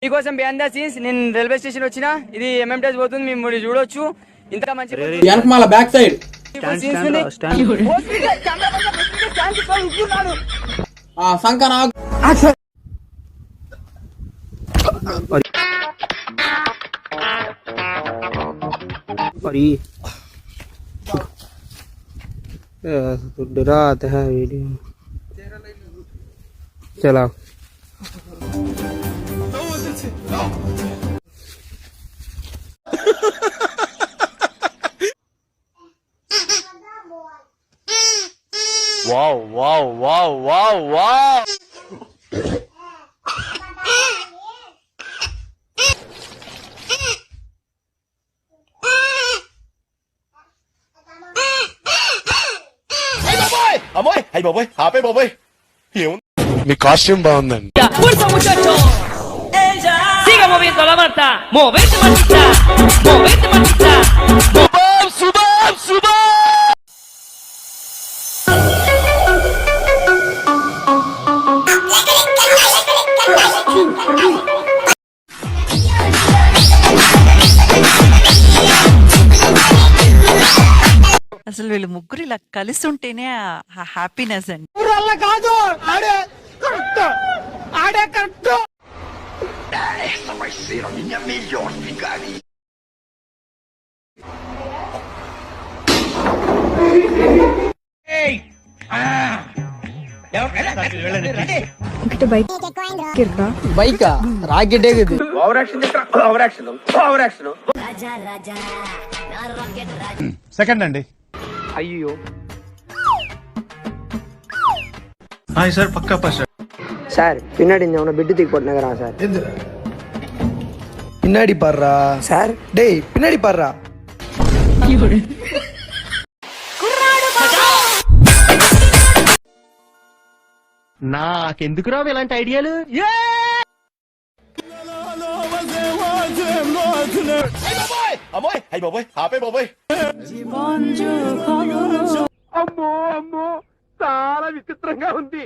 మీకోసం behind the scenes నేను railway station వచ్చిన ఇది ఎంఎంటీఎస్ పోతుంది మీరు చూడొచ్చు ఇంత మంచి వెనకమాల బ్యాక్ సైడ్ సంకన डराते हैं वीडियो चला wow wow wow wow wow అమ్మాయి అయ్యి బాబోయ్ ఆపే బాబోయ్ మీ కాస్ట్యూమ్ బాగుందండి Siga moviendo la mata, movete matita, movete matita. Sudham Sudham అసలు వీళ్ళు ముగ్గురు ఇలా కలిసి ఉంటేనే హ్యాపీనెస్ అండి. బైక్ రాకెట్ సెకండ్ అండి. అయ్యో హాయ్ సార్ పక్కా పాస్ సార్ పిన్నాడి బిడ్డు దిగిపోతున్నా సార్ పిన్నాడి పర్రా సార్ డే పిన్నాడి పర్రా నాకెందుకు రావు ఇలాంటి ఐడియాలు. అమ్మాయి అయ్యి బాబోయ్ ఆపే బాబోయ్ అమ్మో అమ్మో చాలా విచిత్రంగా ఉంది.